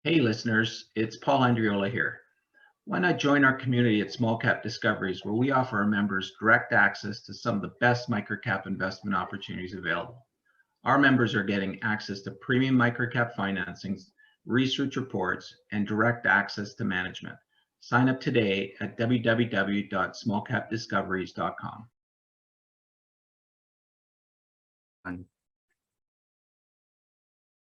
Hey listeners, it's Paul Andriola here. Why not join our community at Small Cap Discoveries, where we offer our members direct access to some of the best microcap investment opportunities available. Our members are getting access to premium microcap financings, research reports, and direct access to management. Sign up today at www.smallcapdiscoveries.com.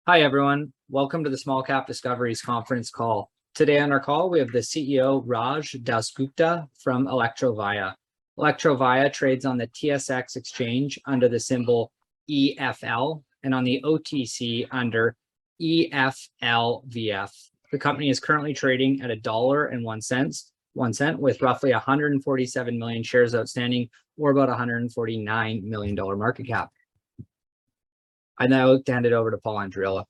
Hi, everyone. Welcome to the Small Cap Discoveries conference call. Today on our call, we have the CEO Raj DasGupta from Electrovaya. Electrovaya trades on the TSX exchange under the symbol EFL and on the OTC under EFLVF. The company is currently trading at $1.01 with roughly 147 million shares outstanding, or about $149 million market cap. I now hand it over to Paul Andriola.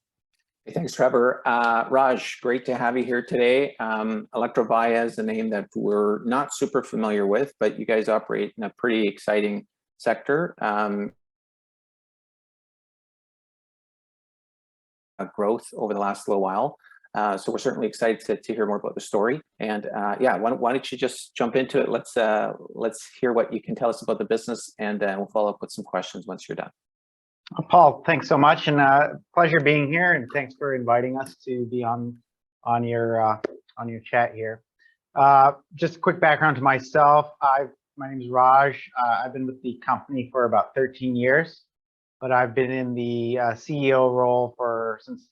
Hey, thanks, Trevor. Raj, great to have you here today. Electrovaya is a name that we're not super familiar with, but you guys operate in a pretty exciting sector. Growth over the last little while. So we're certainly excited to hear more about the story. And yeah, why don't you just jump into it? Let's hear what you can tell us about the business, and we'll follow up with some questions once you're done. Paul, thanks so much, and pleasure being here, and thanks for inviting us to be on your chat here. Just a quick background to myself. My name is Raj. I've been with the company for about 13 years, but I've been in the CEO role since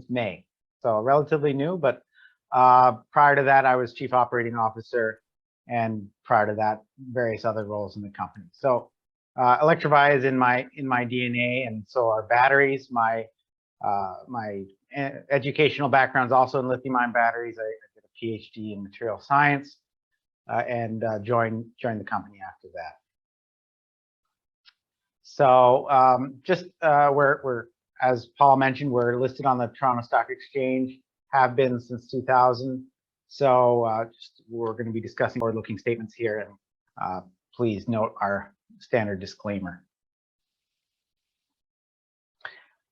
May, so relatively new. But prior to that, I was Chief Operating Officer, and prior to that, various other roles in the company. So Electrovaya is in my DNA, and so are batteries. My educational background is also in lithium-ion batteries. I did a PhD in material science, and joined the company after that. So we're, as Paul mentioned, we're listed on the Toronto Stock Exchange, have been since 2000. So we're going to be discussing forward-looking statements here, and please note our standard disclaimer.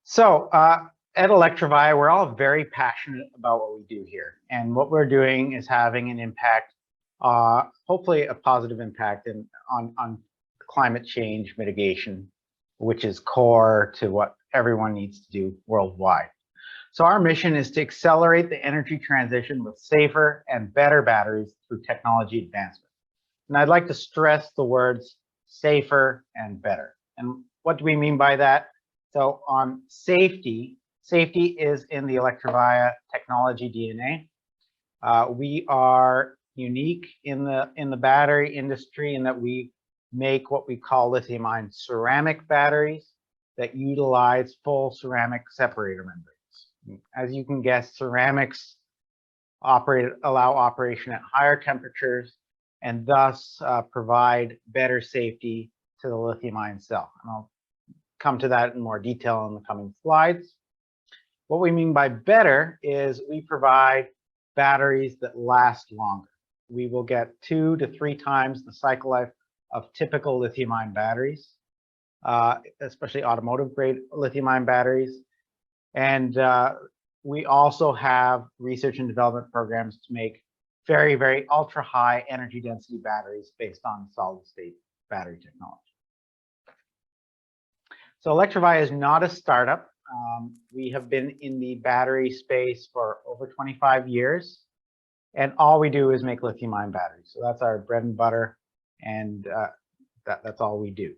So at Electrovaya, we're all very passionate about what we do here, and what we're doing is having an impact, hopefully a positive impact on climate change mitigation, which is core to what everyone needs to do worldwide. So our mission is to accelerate the energy transition with safer and better batteries through technology advancement. And I'd like to stress the words safer and better. And what do we mean by that? So on safety is in the Electrovaya technology DNA. We are unique in the battery industry in that we make what we call lithium-ion ceramic batteries that utilize full ceramic separator membranes. As you can guess, ceramics allow operation at higher temperatures, and thus provide better safety to the lithium-ion cell. And I'll come to that in more detail in the coming slides. What we mean by better is we provide batteries that last longer. We will get 2 to 3 times the cycle life of typical lithium-ion batteries, especially automotive-grade lithium-ion batteries. And we also have research and development programs to make very, very ultra high energy density batteries based on solid state battery technology. So Electrovaya is not a startup. We have been in the battery space for over 25 years, and all we do is make lithium-ion batteries. So that's our bread and butter, and that's all we do.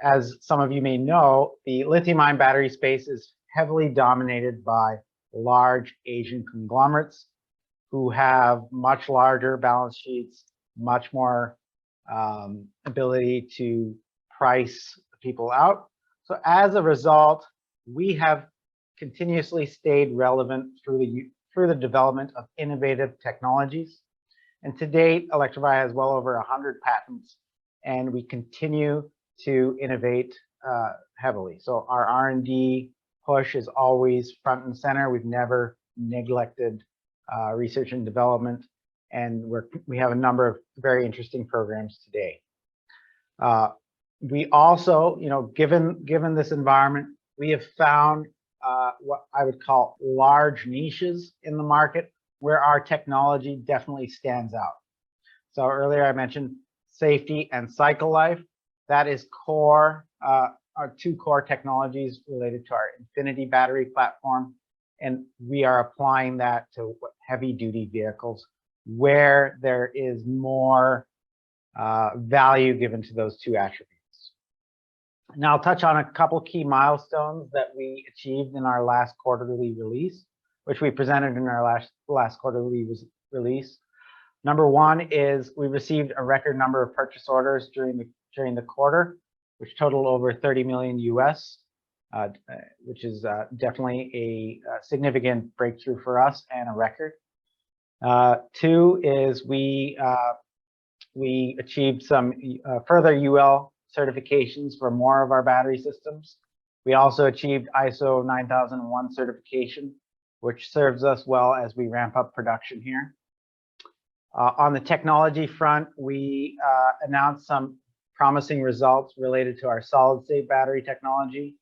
As some of you may know, the lithium-ion battery space is heavily dominated by large Asian conglomerates who have much larger balance sheets, much more ability to price people out. So as a result, we have continuously stayed relevant through the development of innovative technologies. And to date, Electrovaya has well over 100 patents, and we continue to innovate heavily. So our R&D push is always front and center. We've never neglected research and development, and we have a number of very interesting programs today. We also, given this environment, we have found what I would call large niches in the market where our technology definitely stands out. So earlier I mentioned safety and cycle life. That is core, our two core technologies related to our Infinity battery platform. And we are applying that to heavy duty vehicles where there is more value given to those two attributes. Now I'll touch on a couple key milestones that we achieved in our last quarterly release, which we presented in our last quarterly release. Number one is we received a record number of purchase orders during the quarter, which totaled over 30 million US, which is definitely a significant breakthrough for us and a record. Two is we achieved some further UL certifications for more of our battery systems. We also achieved ISO 9001 certification, which serves us well as we ramp up production here. On the technology front, we announced some promising results related to our solid-state battery technology.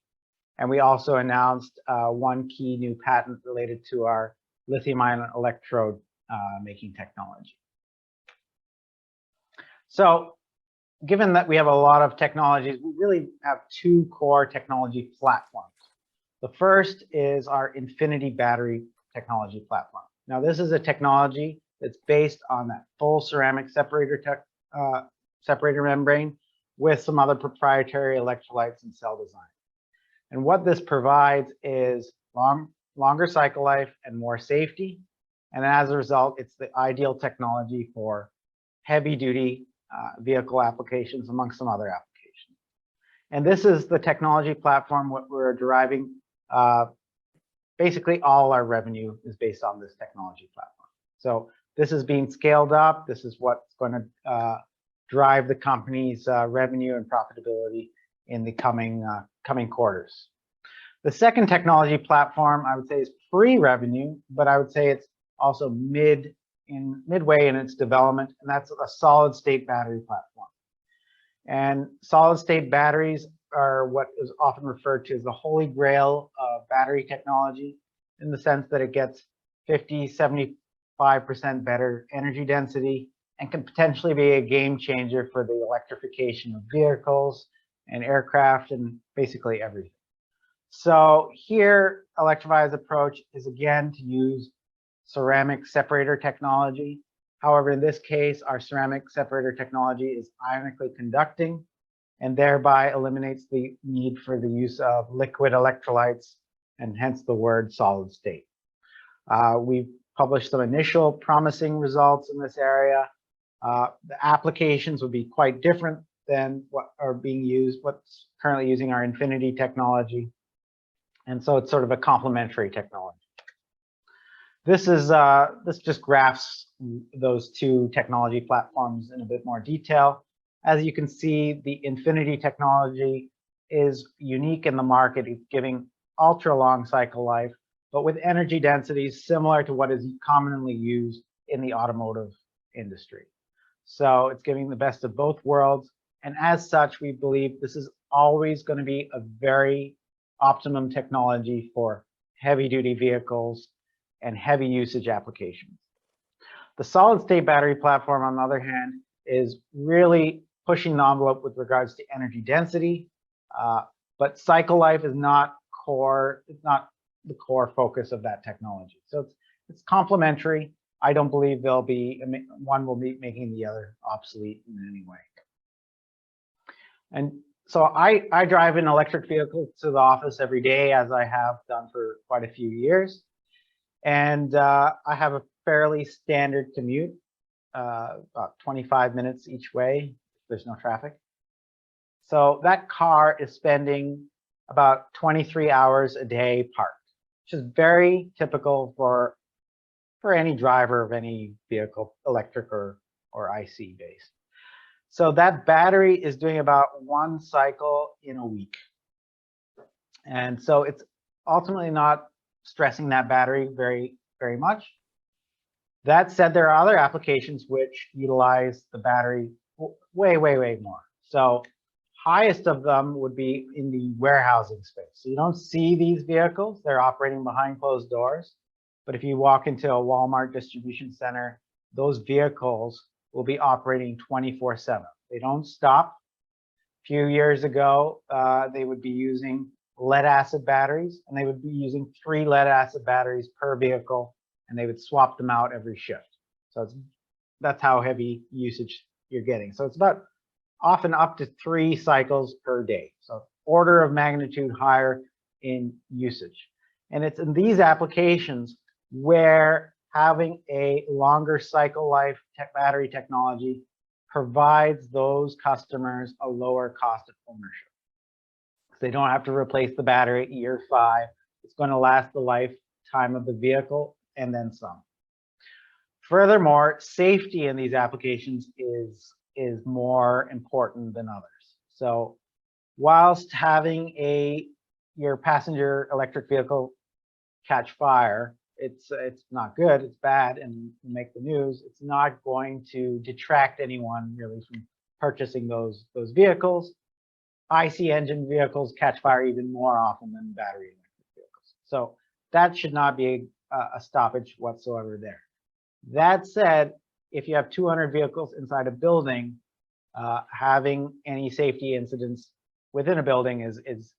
And we also announced one key new patent related to our lithium-ion electrode making technology. So given that we have a lot of technologies, we really have two core technology platforms. The first is our Infinity battery technology platform. Now, this is a technology that's based on that full ceramic separator membrane with some other proprietary electrolytes and cell design. And what this provides is longer cycle life and more safety. And as a result, it's the ideal technology for heavy duty vehicle applications, amongst some other applications. And this is the technology platform what we're deriving. Basically, all our revenue is based on this technology platform. So this is being scaled up. This is what's going to drive the company's revenue and profitability in the coming quarters. The second technology platform, I would say, is pre-revenue, but I would say it's also midway in its development, and that's a solid-state battery platform. And solid-state batteries are what is often referred to as the holy grail of battery technology, in the sense that it gets 50–75% better energy density and can potentially be a game changer for the electrification of vehicles and aircraft and basically everything. So here, Electrovaya's approach is again to use ceramic separator technology. However, in this case, our ceramic separator technology is ionically conducting and thereby eliminates the need for the use of liquid electrolytes, and hence the word solid state. We've published some initial promising results in this area. The applications would be quite different than what are being used, what's currently using our Infinity technology. And so it's sort of a complementary technology. This just graphs those two technology platforms in a bit more detail. As you can see, the Infinity technology is unique in the market. It's giving ultra long cycle life, but with energy densities similar to what is commonly used in the automotive industry. So it's giving the best of both worlds. And as such, we believe this is always going to be a very optimum technology for heavy duty vehicles and heavy usage applications. The solid state battery platform, on the other hand, is really pushing the envelope with regards to energy density, but cycle life is not core. It's not the core focus of that technology. So it's complementary. I don't believe one will be making the other obsolete in any way. And so I drive an electric vehicle to the office every day, as I have done for quite a few years. And I have a fairly standard commute, about 25 minutes each way if there's no traffic. So that car is spending about 23 hours a day parked, which is very typical for any driver of any vehicle, electric or IC based. So that battery is doing about one cycle in a week. And so it's ultimately not stressing that battery very, very much. That said, there are other applications which utilize the battery way, way, way more. So highest of them would be in the warehousing space. So you don't see these vehicles, they're operating behind closed doors. But if you walk into a Walmart distribution center, those vehicles will be operating 24/7. They don't stop. A few years ago, they would be using lead acid batteries, and they would be using 3 lead acid batteries per vehicle, and they would swap them out every shift. So that's how heavy usage you're getting. So it's about often up to 3 cycles per day. So order of magnitude higher in usage. And it's in these applications where having a longer cycle life battery technology provides those customers a lower cost of ownership. They don't have to replace the battery at year 5. It's going to last the lifetime of the vehicle and then some. Furthermore, safety in these applications is more important than others. So whilst having your passenger electric vehicle catch fire, it's not good, it's bad, and make the news, it's not going to detract anyone really from purchasing those vehicles. IC engine vehicles catch fire even more often than battery electric vehicles. So that should not be a stoppage whatsoever there. That said, if you have 200 vehicles inside a building, having any safety incidents within a building is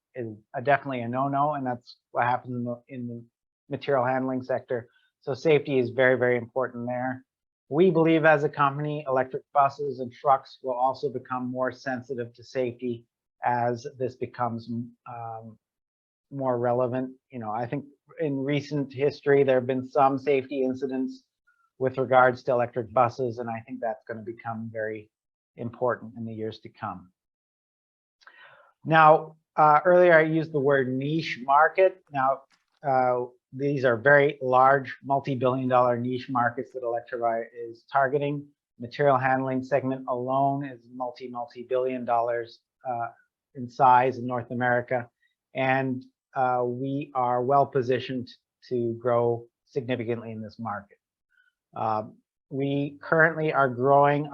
definitely a no-no, and that's what happens in the material handling sector. So safety is very, very important there. We believe as a company, electric buses and trucks will also become more sensitive to safety as this becomes more relevant. You know, I think in recent history, there have been some safety incidents with regards to electric buses, and I think that's going to become very important in the years to come. Now, earlier I used the word niche market. Now, these are very large, multi-billion-dollar niche markets that Electrovaya is targeting. Material handling segment alone is multi-billion dollars in size in North America, and we are well positioned to grow significantly in this market. We currently are growing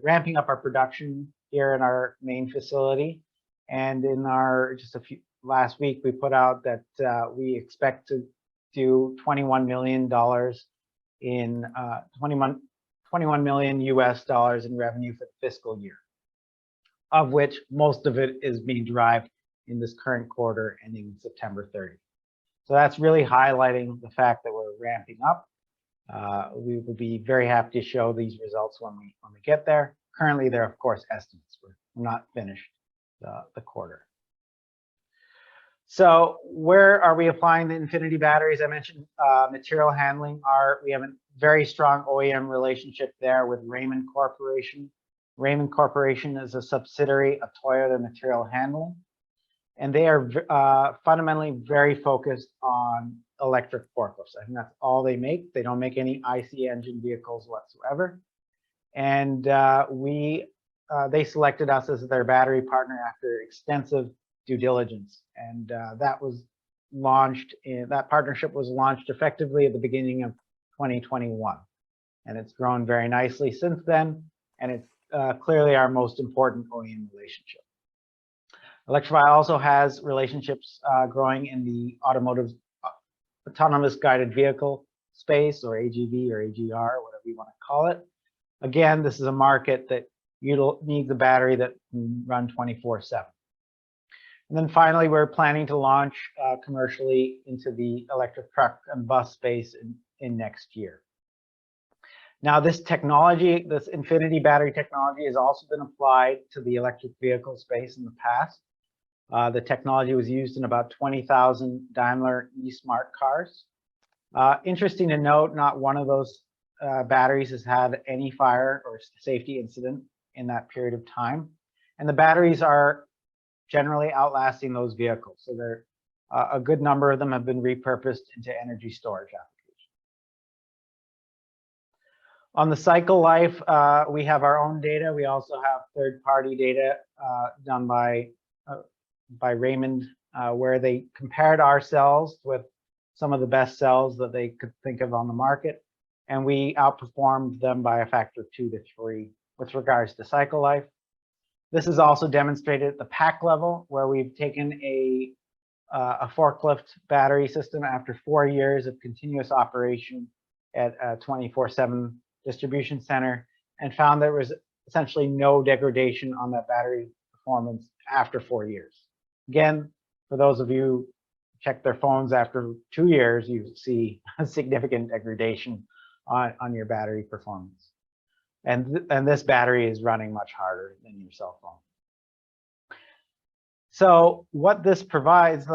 ramping up our production here in our main facility, and in our last week we put out that we expect to do $21 million in $21 million US dollars in revenue for the fiscal year, of which most of it is being derived in this current quarter ending September 30. So that's really highlighting the fact that we're ramping up. We will be very happy to show these results when we get there. Currently, they're of course estimates. We're not finished the quarter. So where are we applying the Infinity batteries? I mentioned material handling. We have a very strong OEM relationship there with Raymond Corporation. Raymond Corporation is a subsidiary of Toyota Material Handling, and they are fundamentally very focused on electric forklifts. I think that's all they make. They don't make any IC engine vehicles whatsoever. And they selected us as their battery partner after extensive due diligence. And that partnership was launched effectively at the beginning of 2021. And it's grown very nicely since then. And it's clearly our most important OEM relationship. Electrovaya also has relationships growing in the autonomous guided vehicle space, or AGV or AGR, whatever you want to call it. Again, this is a market that needs a battery that can run 24/7. And then finally, we're planning to launch commercially into the electric truck and bus space in next year. Now, this technology, this Infinity battery technology, has also been applied to the electric vehicle space in the past. The technology was used in about 20,000 Daimler e-Smart cars. Interesting to note, not one of those batteries has had any fire or safety incident in that period of time. And the batteries are generally outlasting those vehicles. So a good number of them have been repurposed into energy storage applications. On the cycle life, we have our own data. We also have third-party data done by Raymond, where they compared our cells with some of the best cells that they could think of on the market, and we outperformed them by a factor of 2 to 3 with regards to cycle life. This is also demonstrated at the pack level, where we've taken a forklift battery system after 4 years of continuous operation at a 24/7 distribution center, and found there was essentially no degradation on that battery performance after 4 years. Again, for those of you who check their phones after 2 years, you see a significant degradation on your battery performance. And this battery is running much harder than your cell phone. So what this provides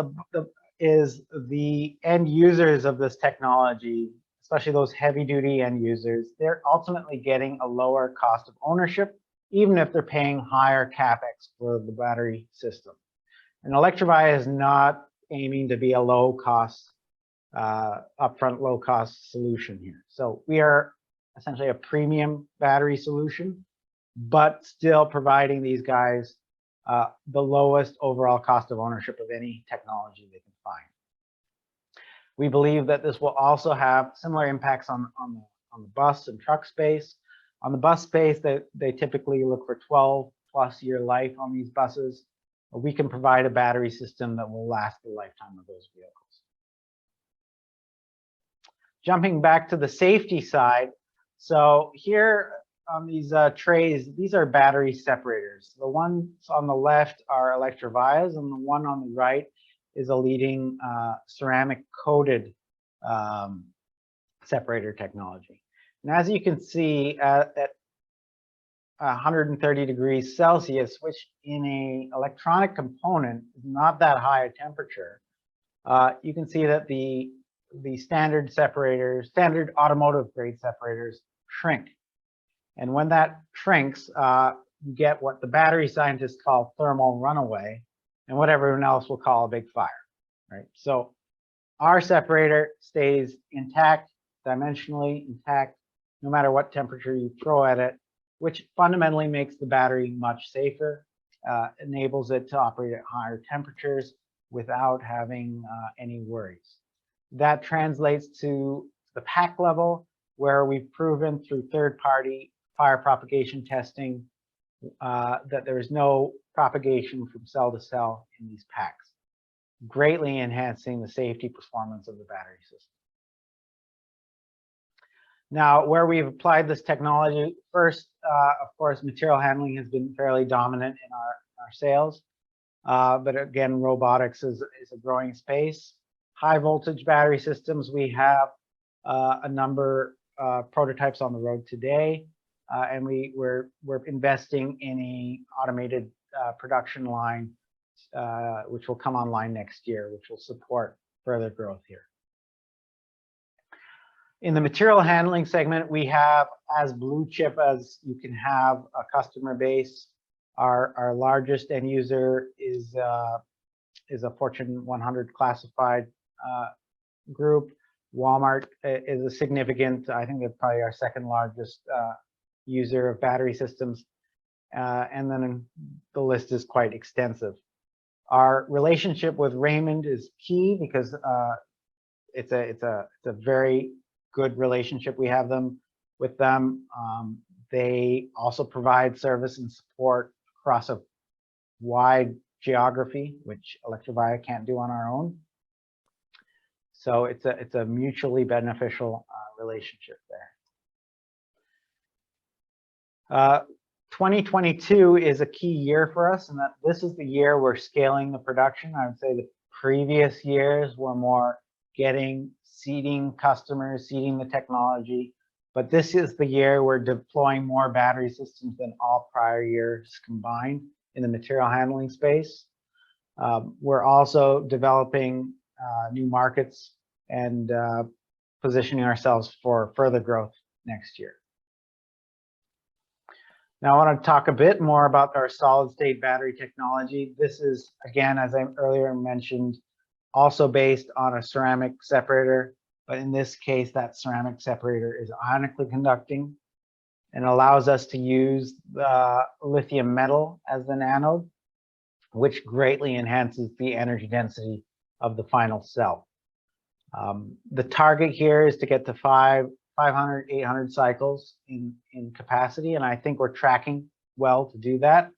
is the end users of this technology, especially those heavy duty end users, they're ultimately getting a lower cost of ownership, even if they're paying higher CapEx for the battery system. And Electrovaya is not aiming to be a low cost, upfront low cost solution here. So we are essentially a premium battery solution, but still providing these guys the lowest overall cost of ownership of any technology they can find. We believe that this will also have similar impacts on the bus and truck space. On the bus space, they typically look for 12+ year life on these buses. We can provide a battery system that will last the lifetime of those vehicles. Jumping back to the safety side, so here on these trays, these are battery separators. The ones on the left are Electrovaya's, and the one on the right is a leading ceramic coated separator technology. And as you can see, at 130 degrees Celsius, which in an electronic component is not that high a temperature, you can see that the standard separators, standard automotive grade separators, shrink. And when that shrinks, you get what the battery scientists call thermal runaway, and what everyone else will call a big fire, right? So our separator stays intact, dimensionally intact, no matter what temperature you throw at it, which fundamentally makes the battery much safer, enables it to operate at higher temperatures without having any worries. That translates to the pack level, where we've proven through third-party fire propagation testing that there is no propagation from cell to cell in these packs, greatly enhancing the safety performance of the battery system. Now, where we've applied this technology, first, of course, material handling has been fairly dominant in our sales. But again, robotics is a growing space. High voltage battery systems, we have a number of prototypes on the road today. And we're investing in an automated production line, which will come online next year, which will support further growth here. In the material handling segment, we have as blue chip as you can have a customer base. Our largest end user is a Fortune 100 classified group. Walmart is a significant, I think they're probably our second largest user of battery systems. And then the list is quite extensive. Our relationship with Raymond is key because it's a very good relationship we have with them. They also provide service and support across a wide geography, which Electrovaya can't do on our own. So it's a mutually beneficial relationship there. 2022 is a key year for us, and that this is the year we're scaling the production. I would say the previous years were more seeding customers, seeding the technology, but this is the year we're deploying more battery systems than all prior years combined in the material handling space. We're also developing new markets and positioning ourselves for further growth next year. Now, I want to talk a bit more about our solid-state battery technology. This is, again, as I earlier mentioned, also based on a ceramic separator, but in this case, that ceramic separator is ionically conducting and allows us to use the lithium metal as the anode, which greatly enhances the energy density of the final cell. The target here is to get to 500, 800 cycles in capacity, and I think we're tracking well to do that.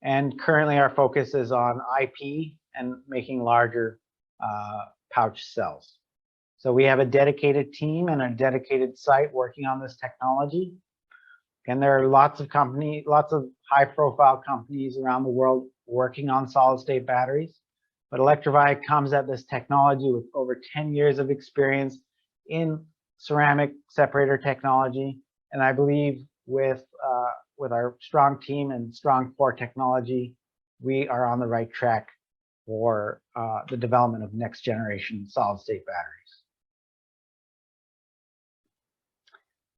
And currently our focus is on IP and making larger pouch cells. So we have a dedicated team and a dedicated site working on this technology. And there are lots of companies, lots of high profile companies around the world working on solid state batteries. But Electrovaya comes at this technology with over 10 years of experience in ceramic separator technology. And I believe with our strong team and strong core technology, we are on the right track for the development of next generation solid state batteries.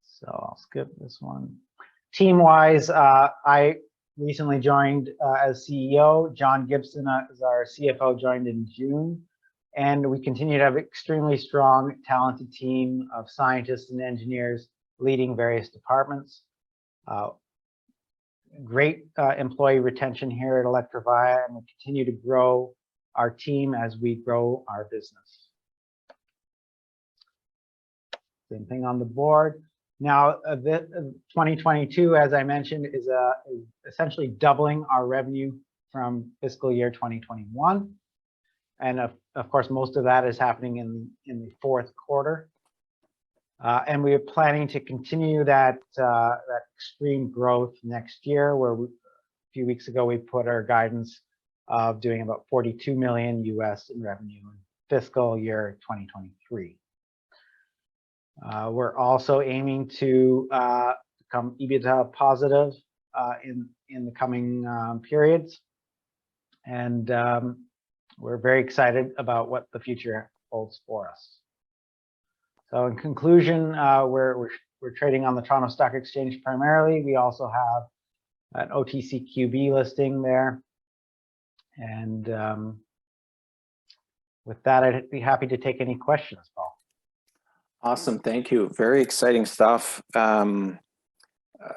So I'll skip this one. Team-wise, I recently joined as CEO. John Gibson is our CFO, joined in June. And we continue to have an extremely strong, talented team of scientists and engineers leading various departments. Great employee retention here at Electrovaya, and we continue to grow our team as we grow our business. Same thing on the board. Now, 2022, as I mentioned, is essentially doubling our revenue from fiscal year 2021. And of course, most of that is happening in the fourth quarter. And we are planning to continue that extreme growth next year, where a few weeks ago we put our guidance of doing about $42 million US in revenue in fiscal year 2023. We're also aiming to become EBITDA positive in the coming periods, and we're very excited about what the future holds for us. So in conclusion, we're trading on the Toronto Stock Exchange primarily. We also have an OTCQB listing there, and with that, I'd be happy to take any questions, Paul. Awesome, thank you. Very exciting stuff.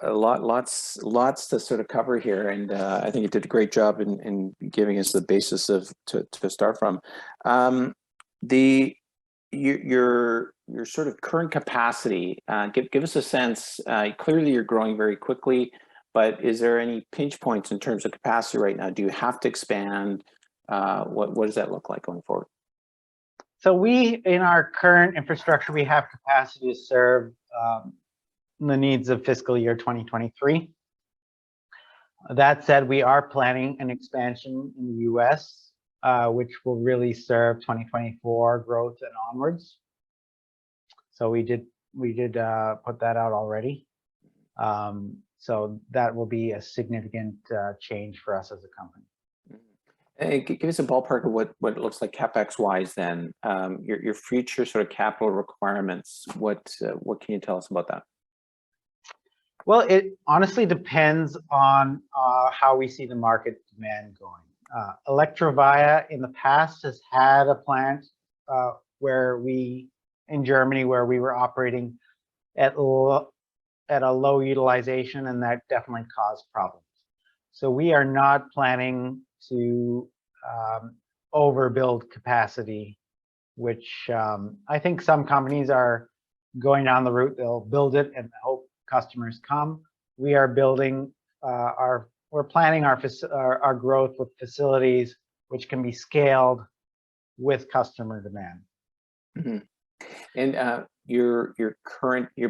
Lots to sort of cover here, and I think you did a great job in giving us the basis to start from. Your sort of current capacity. Give us a sense. Clearly, you're growing very quickly, but is there any pinch points in terms of capacity right now? Do you have to expand? What does that look like going forward? So we, in our current infrastructure, we have capacity to serve the needs of fiscal year 2023. That said, we are planning an expansion in the US, which will really serve 2024 growth and onwards. So we did put that out already. So that will be a significant change for us as a company. Give us a ballpark of what it looks like CapEx wise. Then your future sort of capital requirements. What can you tell us about that? Well, it honestly depends on how we see the market demand going. Electrovaya in the past has had a plant in Germany where we were operating at a low utilization, and that definitely caused problems. So we are not planning to overbuild capacity, which I think some companies are going down the route. They'll build it and hope customers come. We are building we're planning our growth with facilities which can be scaled with customer demand. Mm-hmm. And your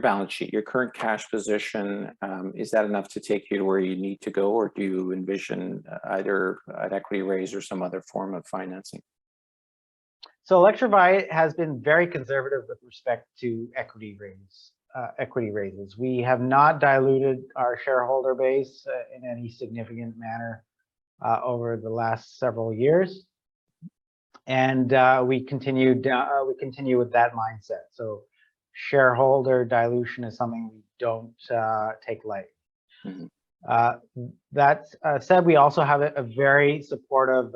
balance sheet, your current cash position, is that enough to take you to where you need to go, or do you envision either an equity raise or some other form of financing? So Electrovaya has been very conservative with respect to equity raises. We have not diluted our shareholder base in any significant manner over the last several years, and we continue with that mindset. So shareholder dilution is something we don't take lightly. Mm-hmm. That said, we also have a very supportive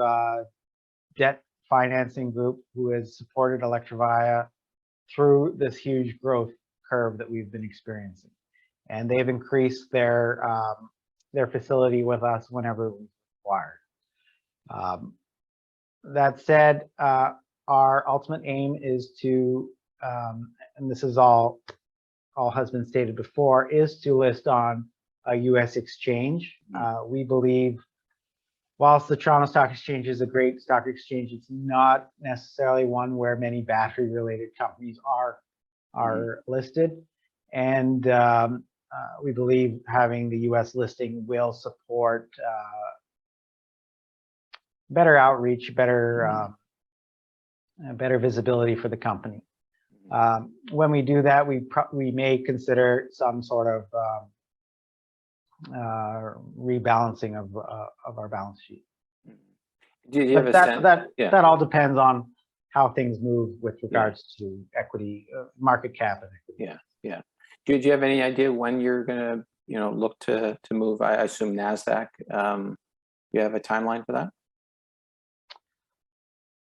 debt financing group who has supported Electrovaya through this huge growth curve that we've been experiencing, and they've increased their facility with us whenever required. That said, our ultimate aim is to, and this is all has been stated before, is to list on a U.S. exchange. We believe whilst the Toronto Stock Exchange is a great stock exchange, it's not necessarily one where many battery-related companies are listed. And we believe having the U.S. listing will support better outreach, better visibility for the company. When we do that, we may consider some sort of rebalancing of our balance sheet. Do you have a sense? That all depends on how things move with regards to equity, market cap, and equity. Yeah. Do you have any idea when you're going to, look to move? I assume NASDAQ. You have a timeline for that?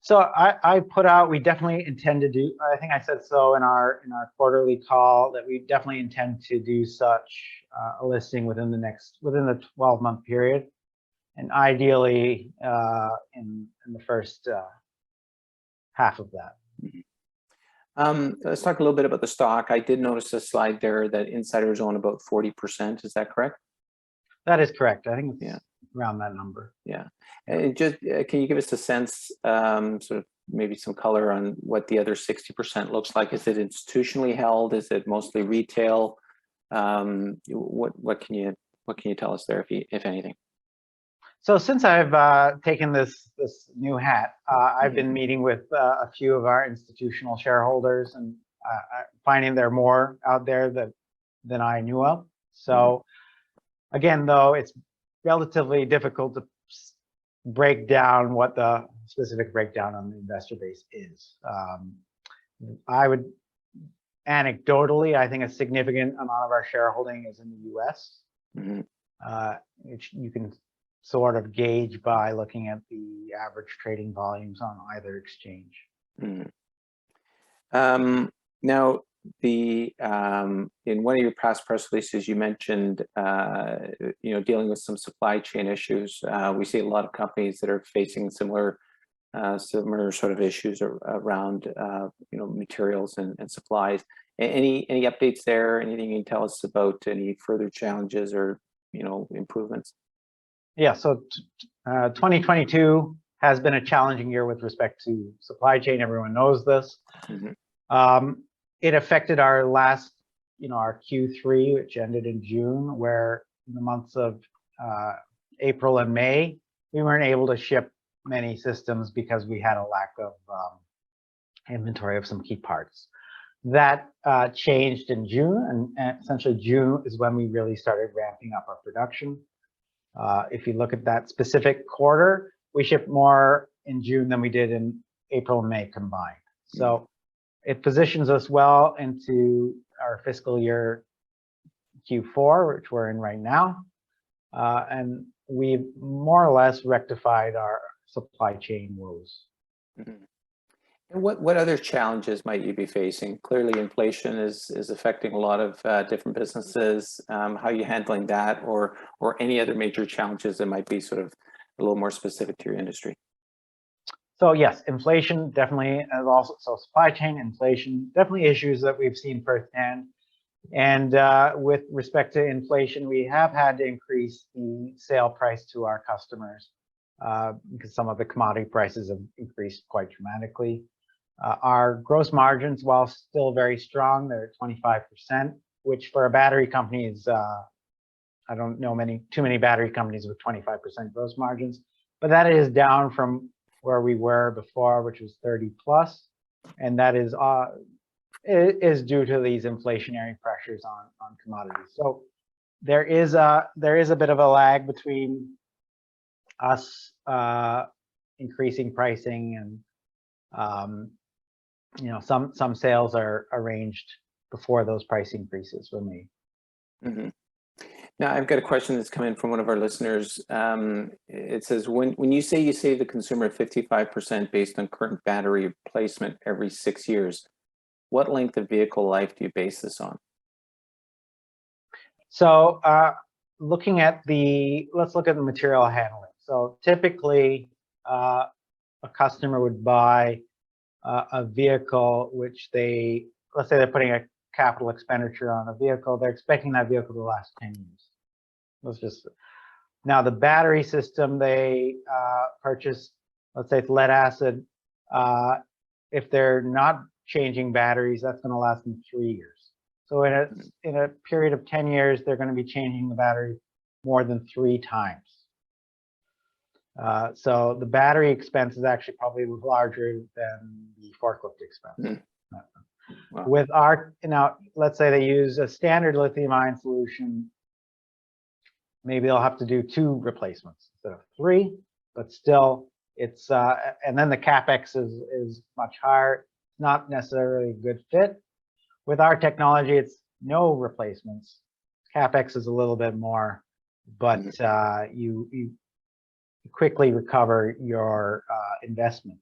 So I put out, we definitely intend to do, I think I said so in our quarterly call, that we definitely intend to do such a listing within the 12-month period, and ideally in the first half of that. Let's talk a little bit about the stock. I did notice a slide there that insiders own about 40%. Is that correct? That is correct. I think it's around that number. Yeah. And just can you give us a sense, sort of maybe some color on what the other 60% looks like? Is it institutionally held? Is it mostly retail? What can you tell us there, if anything? So since I've taken this new hat, I've been meeting with a few of our institutional shareholders, and finding there are more out there than I knew of. So again, though, it's relatively difficult to break down what the specific breakdown on the investor base is. I would anecdotally, I think a significant amount of our shareholding is in the US, which you can sort of gauge by looking at the average trading volumes on either exchange. Now, in one of your past press releases, you mentioned dealing with some supply chain issues. We see a lot of companies that are facing similar sort of issues around materials and supplies. Any updates there? Anything you can tell us about any further challenges or improvements? Yeah, so 2022 has been a challenging year with respect to supply chain. Everyone knows this. It affected our last, our Q3, which ended in June, where in the months of April and May, we weren't able to ship many systems because we had a lack of inventory of some key parts. That changed in June, and essentially June is when we really started ramping up our production. If you look at that specific quarter, we shipped more in June than we did in April and May combined. So it positions us well into our fiscal year Q4, which we're in right now. And we've more or less rectified our supply chain woes. And what other challenges might you be facing? Clearly, inflation is affecting a lot of different businesses. How are you handling that, or any other major challenges that might be sort of a little more specific to your industry? So yes, inflation definitely, as also supply chain inflation, definitely issues that we've seen firsthand. And with respect to inflation, we have had to increase the sale price to our customers because some of the commodity prices have increased quite dramatically. Our gross margins, while still very strong, they're 25%, which for a battery company is, I don't know too many battery companies with 25% gross margins, but that is down from where we were before, which was 30 plus, and that is due to these inflationary pressures on commodities. So there is a bit of a lag between us increasing pricing and some sales are arranged before those price increases were made. Now, I've got a question that's come in from one of our listeners. It says, when you say you save the consumer 55% based on current battery replacement every 6 years, what length of vehicle life do you base this on? So looking at let's look at the material handling. So typically, a customer would buy a vehicle which let's say they're putting a capital expenditure on a vehicle, they're expecting that vehicle to last 10 years. Let's just, Now the battery system they purchase, let's say it's lead acid, if they're not changing batteries, that's going to last them 3 years. So in a period of 10 years, they're going to be changing the battery more than 3 times. So the battery expense is actually probably larger than the forklift expense. Wow. With our, let's say they use a standard lithium-ion solution, maybe they'll have to do 2 replacements instead of 3, but still it's, and then the CapEx is much higher, not necessarily a good fit. With our technology, it's no replacements. CapEx is a little bit more, but you quickly recover your investment.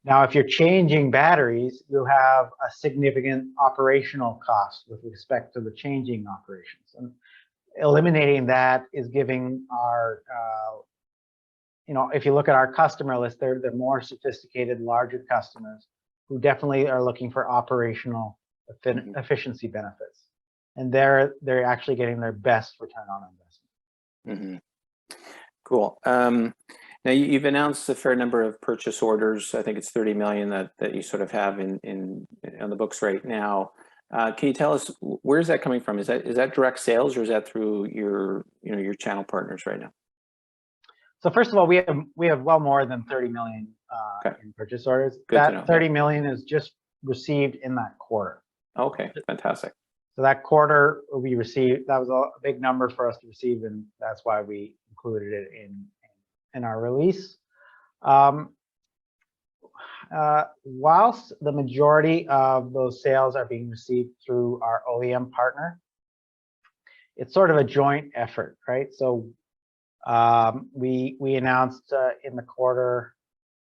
Now, if you're changing batteries, you have a significant operational cost with respect to the changing operations. And eliminating that is giving our, if you look at our customer list, they're more sophisticated, larger customers who definitely are looking for operational efficiency benefits. And they're actually getting their best return on investment. Cool. Now you've announced a fair number of purchase orders. I think it's 30 million that you sort of have on the books right now. Can you tell us where's that coming from? Is that direct sales, or is that through your channel partners right now? So first of all, we have well more than 30 million in purchase orders. That 30 million is just received in that quarter. Okay, fantastic. So that quarter we received, that was a big number for us to receive, and that's why we included it in our release. Whilst the majority of those sales are being received through our OEM partner, it's sort of a joint effort, right? So we announced in the quarter,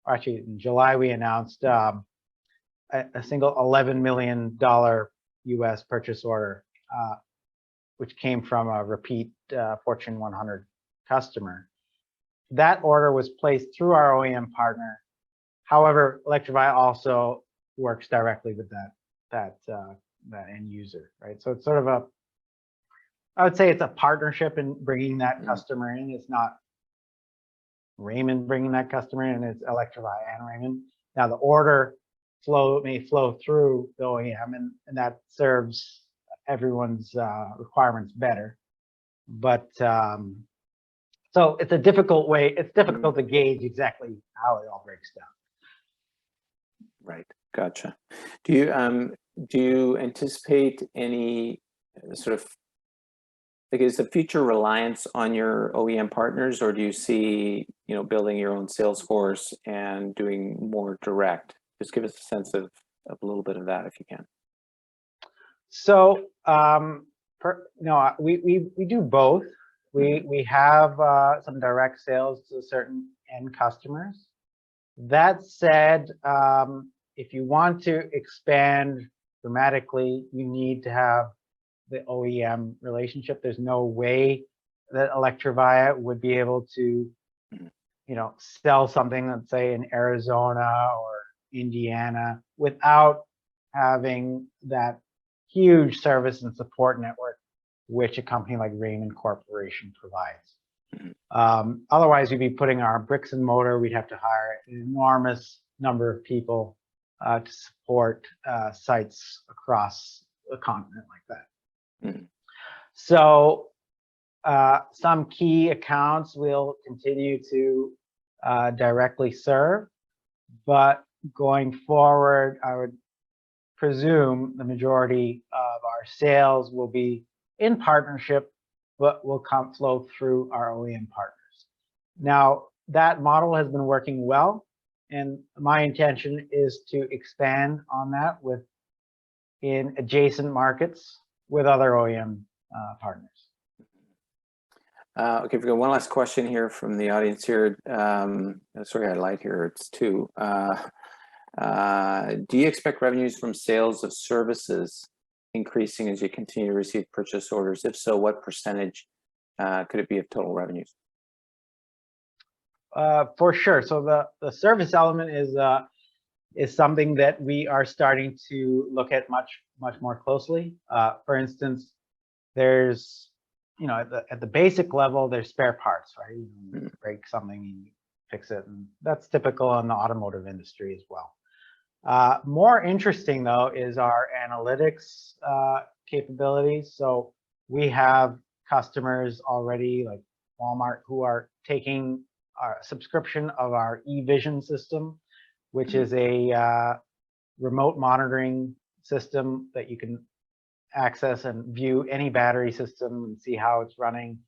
actually in July, we announced a single $11 million US purchase order, which came from a repeat Fortune 100 customer. That order was placed through our OEM partner. However, Electrovaya also works directly with that end user, right? So it's sort of I would say it's a partnership in bringing that customer in. It's not Raymond bringing that customer in, it's Electrovaya and Raymond. Now the order may flow through the OEM, and that serves everyone's requirements better. But so it's a difficult way. It's difficult to gauge exactly how it all breaks down. Right, gotcha. Do you anticipate any sort of, like, is the future reliance on your OEM partners, or do you see building your own sales force and doing more direct? Just give us a sense of a little bit of that if you can. So we do both. We have some direct sales to certain end customers. That said, if you want to expand dramatically, you need to have the OEM relationship. There's no way that Electrovaya would be able to, sell something, let's say in Arizona or Indiana, without having that huge service and support network which a company like Raymond Corporation provides. Otherwise, we'd be putting our bricks and mortar. We'd have to hire an enormous number of people to support sites across the continent like that. So some key accounts will continue to directly serve, but going forward, I would presume the majority of our sales will be in partnership, but will flow through our OEM partners. Now, that model has been working well, and my intention is to expand on that in adjacent markets with other OEM partners. Okay, we've got one last question here from the audience here. Sorry, I lied here. It's 2. Do you expect revenues from sales of services increasing as you continue to receive purchase orders? If so, what percentage could it be of total revenues? For sure. So the service element is something that we are starting to look at much more closely. For instance, there's at the basic level, there's spare parts, right? You break something, you fix it, and that's typical in the automotive industry as well. More interesting though is our analytics capabilities. So we have customers already like Walmart who are taking our subscription of our eVision system, which is a remote monitoring system that you can access and view any battery system and see how it's running,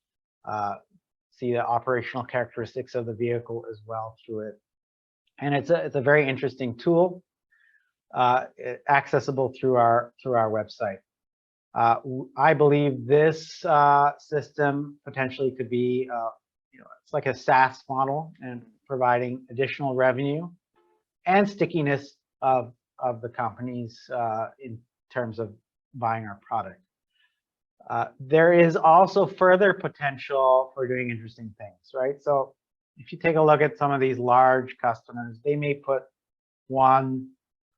see the operational characteristics of the vehicle as well through it. And it's a very interesting tool, accessible through our website. I believe this system potentially could be, it's like a SaaS model and providing additional revenue and stickiness of the companies in terms of buying our product. There is also further potential for doing interesting things, right? So if you take a look at some of these large customers, they may put 1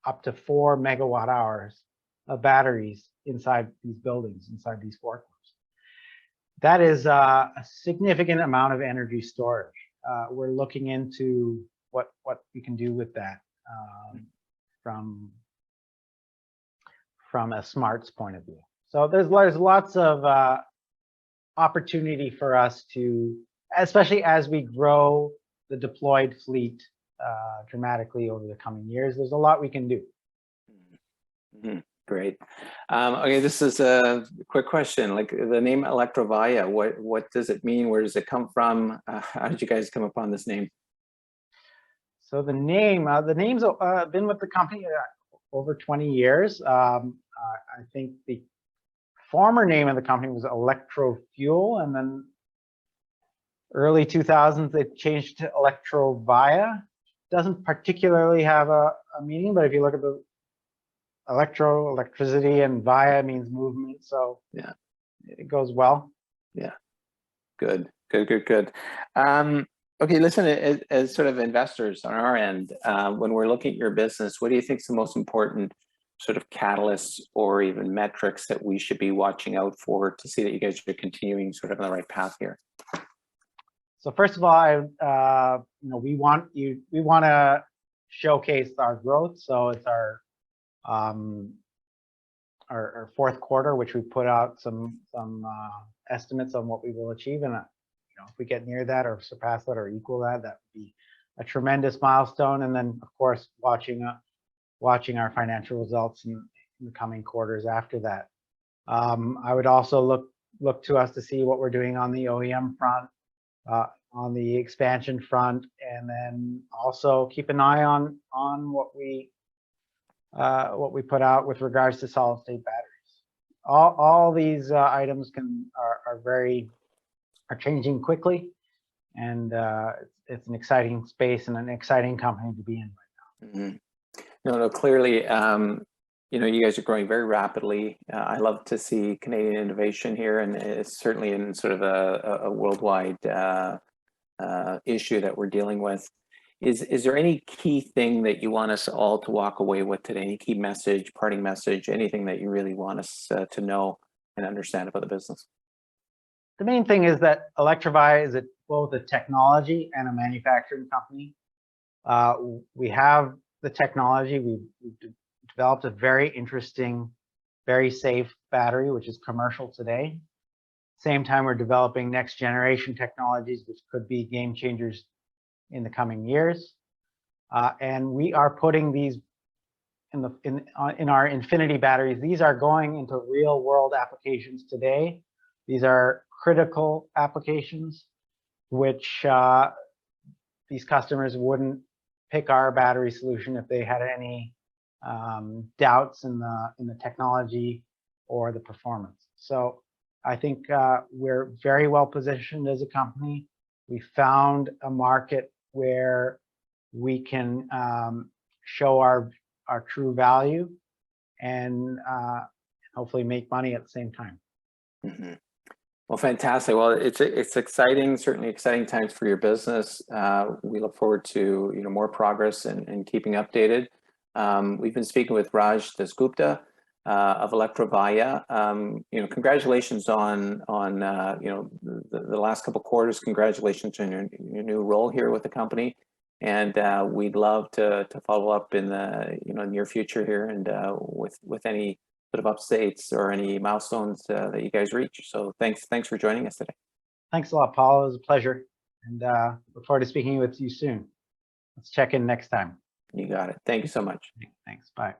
up to 4 megawatt hours of batteries inside these buildings, inside these forklifts. That is a significant amount of energy storage. We're looking into what we can do with that from a smarts point of view. So there's lots of opportunity for us to, especially as we grow the deployed fleet dramatically over the coming years. There's a lot we can do. Great. Okay, this is a quick question. Like the name Electrovaya, what does it mean? Where does it come from? How did you guys come upon this name? So the name's been with the company over 20 years. I think the former name of the company was Electrofuel, and then early 2000s they changed to Electrovaya. Doesn't particularly have a meaning, but if you look at the electricity, and via means movement, so yeah, it goes well. Yeah, good. Okay, listen, as sort of investors on our end, when we're looking at your business, what do you think is the most important sort of catalysts or even metrics that we should be watching out for to see that you guys are continuing sort of on the right path here? So first of all, we want to showcase our growth. So it's our fourth quarter, which we put out some estimates on what we will achieve, and if we get near that or surpass that or equal that, that would be a tremendous milestone. And then of course watching our financial results in the coming quarters after that. I would also look to us to see what we're doing on the OEM front, on the expansion front, and then also keep an eye on what we put out with regards to solid state batteries. All these items are changing quickly, and it's an exciting space and an exciting company to be in right now. No, clearly, you guys are growing very rapidly. I love to see Canadian innovation here, and it's certainly in sort of a worldwide issue that we're dealing with. Is there any key thing that you want us all to walk away with today? Any key message, parting message, anything that you really want us to know and understand about the business? The main thing is that Electrovaya is both a technology and a manufacturing company. We have the technology. We've developed a very interesting, very safe battery, which is commercial today. Same time, we're developing next generation technologies, which could be game changers in the coming years. And we are putting these in our Infinity batteries. These are going into real world applications today. These are critical applications, which these customers wouldn't pick our battery solution if they had any doubts in the technology or the performance. So I think we're very well positioned as a company. We found a market where we can show our true value and hopefully make money at the same time. Well, fantastic. Well, it's exciting, certainly exciting times for your business. We look forward to more progress and keeping updated. We've been speaking with Raj DasGupta, of Electrovaya. Congratulations on the last couple of quarters. Congratulations on your new role here with the company, and we'd love to follow up in the near future here, and with any sort of updates or any milestones that you guys reach. So thanks for joining us today. Thanks a lot, Paul. It was a pleasure, and look forward to speaking with you soon. Let's check in next time. You got it. Thank you so much. Thanks. Bye.